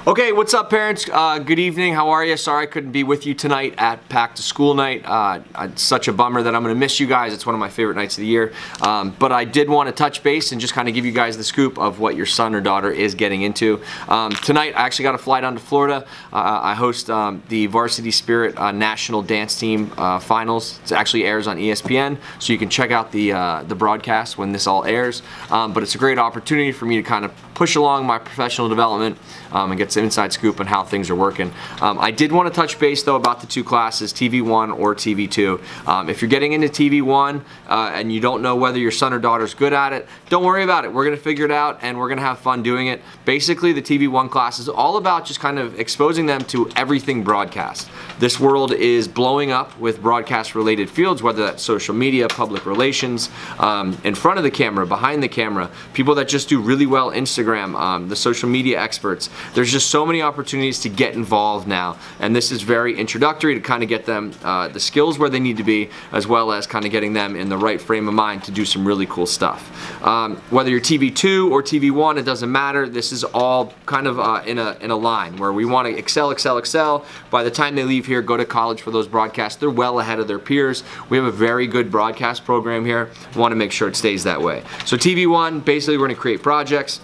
Okay, what's up, parents? Good evening. How are you? Sorry I couldn't be with you tonight at Back to School night. It's such a bummer that I'm going to miss you guys. It's one of my favorite nights of the year. But I did want to touch base and just kind of give you guys the scoop of what your son or daughter is getting into. Tonight, I actually got a flight down to Florida. I host the Varsity Spirit National Dance Team Finals. It actually airs on ESPN, so you can check out the broadcast when this all airs. But it's a great opportunity for me to kind of push along my professional development and get some inside scoop on how things are working. I did want to touch base though about the two classes, TV1 or TV2. If you're getting into TV1 and you don't know whether your son or daughter's good at it, don't worry about it. We're going to figure it out and we're going to have fun doing it. Basically, the TV1 class is all about just kind of exposing them to everything broadcast. This world is blowing up with broadcast related fields, whether that's social media, public relations, in front of the camera, behind the camera, people that just do really well Instagram, the social media experts. There's just so many opportunities to get involved now, and this is very introductory to kind of get them the skills where they need to be, as well as kind of getting them in the right frame of mind to do some really cool stuff. Whether you're TV2 or TV1, it doesn't matter. This is all kind of in a line where we want to excel, excel, excel. By the time they leave here, go to college for those broadcasts, they're well ahead of their peers. We have a very good broadcast program here. We want to make sure it stays that way. So TV1, basically we're going to create projects.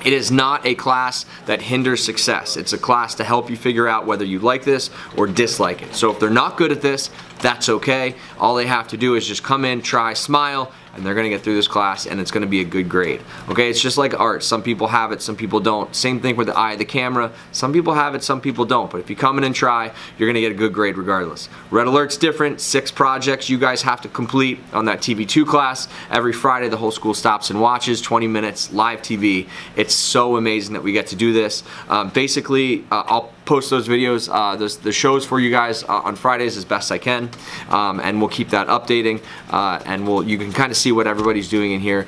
It is not a class that hinders success. It's a class to help you figure out whether you like this or dislike it. So if they're not good at this, that's okay. All they have to do is just come in, try, smile, and they're gonna get through this class and it's gonna be a good grade. Okay, it's just like art. Some people have it, some people don't. Same thing with the eye of the camera. Some people have it, some people don't. But if you come in and try, you're gonna get a good grade regardless. Red Alert's different. 6 projects you guys have to complete on that TV2 class. Every Friday, the whole school stops and watches, 20 minutes, live TV. It's so amazing that we get to do this. Basically, I'll post those videos, the shows for you guys on Fridays as best I can, and we'll keep that updating, and you can kind of see what everybody's doing in here.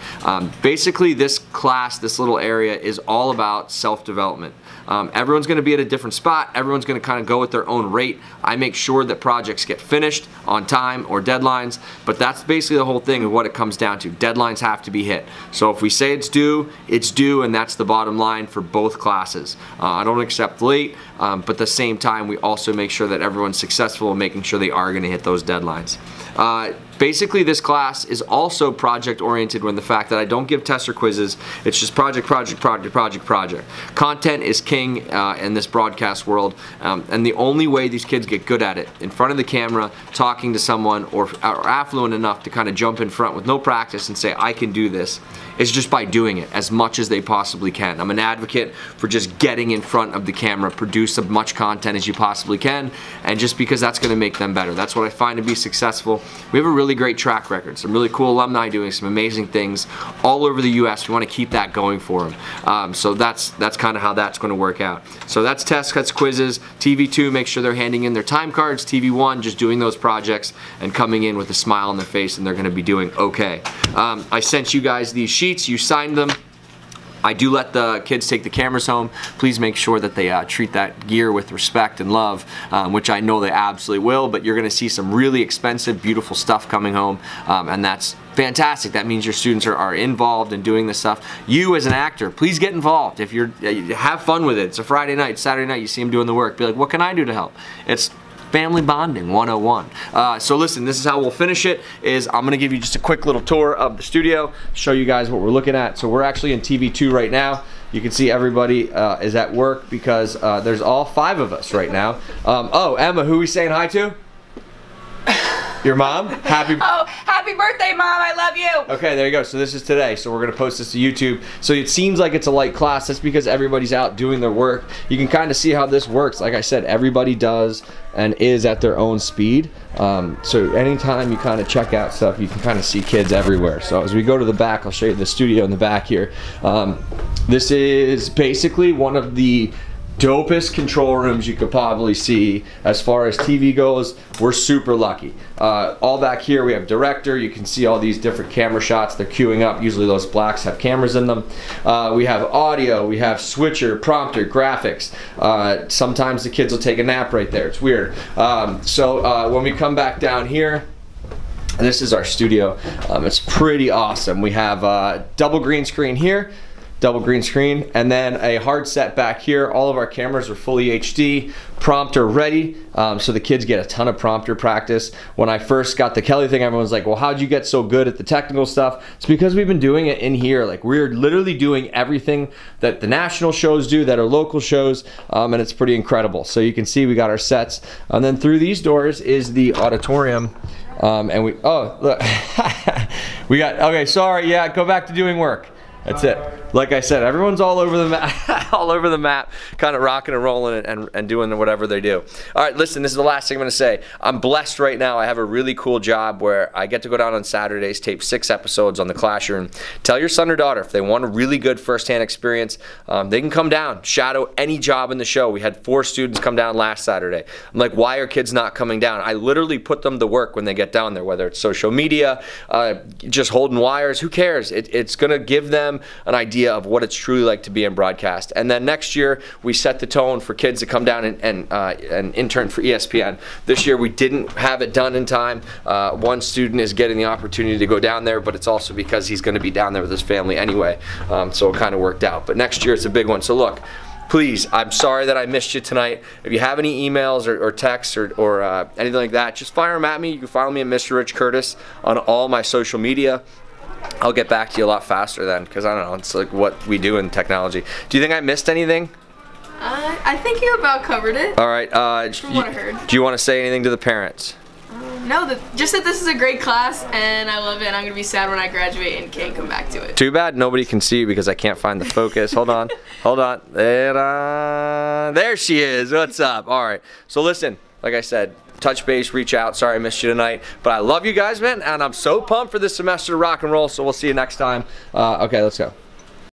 Basically, this class, this little area, is all about self-development. Everyone's going to be at a different spot. Everyone's going to kind of go at their own rate. I make sure that projects get finished on time or deadlines, but that's basically the whole thing of what it comes down to. Deadlines have to be hit. So if we say it's due, and that's the bottom line for both classes. I don't accept late, but at the same time, we also make sure that everyone's successful in making sure they are going to hit those deadlines. Basically, this class is also project oriented when the fact that I don't give tests or quizzes. It's just project, project, project, project, project. Content is king in this broadcast world, and the only way these kids get good at it, in front of the camera, talking to someone, or affluent enough to kind of jump in front with no practice and say, I can do this, is just by doing it as much as they possibly can. I'm an advocate for just getting in front of the camera, produce as much content as you possibly can, and just because that's going to make them better. That's what I find to be successful. We have a really great track record, some really cool alumni doing some amazing things all over the US. We want to keep that going for them. So that's kind of how that's going to work out. So that's tests, that's quizzes. TV2, make sure they're handing in their time cards. TV1, just doing those projects and coming in with a smile on their face, and they're going to be doing okay. I sent you guys these sheets. You signed them. I do let the kids take the cameras home. Please make sure that they treat that gear with respect and love, which I know they absolutely will, but you're gonna see some really expensive, beautiful stuff coming home, and that's fantastic. That means your students are involved in doing this stuff. You as an actor, please get involved. If you're, have fun with it. It's a Friday night, Saturday night, you see them doing the work. Be like, what can I do to help? It's Family Bonding 101. So listen, this is how we'll finish it. I'm gonna give you just a quick little tour of the studio, show you guys what we're looking at. So we're actually in TV2 right now. You can see everybody is at work because there's all 5 of us right now. Oh, Emma, who are we saying hi to? Your mom? Happy birthday, Mom, I love you. Okay, there you go. So this is today. So we're gonna post this to YouTube. So it seems like it's a light class. That's because everybody's out doing their work. You can kind of see how this works. Like I said, everybody does and is at their own speed. So anytime you kind of check out stuff, you can kind of see kids everywhere. So as we go to the back, I'll show you the studio in the back here. This is basically one of the dopest control rooms you could probably see. As far as TV goes, we're super lucky. All back here we have director. You can see all these different camera shots. They're queuing up. Usually those blacks have cameras in them. We have audio, we have switcher, prompter, graphics. Sometimes the kids will take a nap right there. It's weird. So when we come back down here, this is our studio. It's pretty awesome. We have a double green screen here. double green screen, and then a hard set back here. All of our cameras are fully HD, prompter ready, so the kids get a ton of prompter practice. When I first got the Kelly thing, everyone's like, well, how'd you get so good at the technical stuff? It's because we've been doing it in here. Like, we're literally doing everything that the national shows do, that are local shows, and it's pretty incredible. So you can see we got our sets, and then through these doors is the auditorium. And we, oh, look, we got, okay, sorry, yeah, go back to doing work. That's it. Like I said, everyone's all over the map, all over the map, kind of rocking and rolling and doing whatever they do. All right, listen, this is the last thing I'm going to say. I'm blessed right now. I have a really cool job where I get to go down on Saturdays, tape 6 episodes on the Classroom. Tell your son or daughter if they want a really good firsthand experience, they can come down, shadow any job in the show. We had 4 students come down last Saturday. I'm like, why are kids not coming down? I literally put them to work when they get down there, whether it's social media, just holding wires, who cares? It's going to give them an idea of what it's truly like to be in broadcast. And then next year we set the tone for kids to come down and intern for ESPN. This year we didn't have it done in time. One student is getting the opportunity to go down there, but it's also because he's going to be down there with his family anyway, so it kind of worked out. But next year it's a big one. So look, please, I'm sorry that I missed you tonight. If you have any emails or texts or anything like that, just fire them at me. You can follow me at Mr. Rich Curtis on all my social media. I'll get back to you a lot faster then, because I don't know, it's like what we do in technology. Do you think I missed anything? I think you about covered it. All right. From what I heard. Do you want to say anything to the parents? No, just that this is a great class and I love it, and I'm going to be sad when I graduate and can't come back to it. Too bad nobody can see you because I can't find the focus. Hold on. Hold on. There she is. What's up? All right. So listen, like I said, touch base, reach out. Sorry I missed you tonight, but I love you guys, man, and I'm so pumped for this semester to rock and roll, so we'll see you next time. Okay, let's go.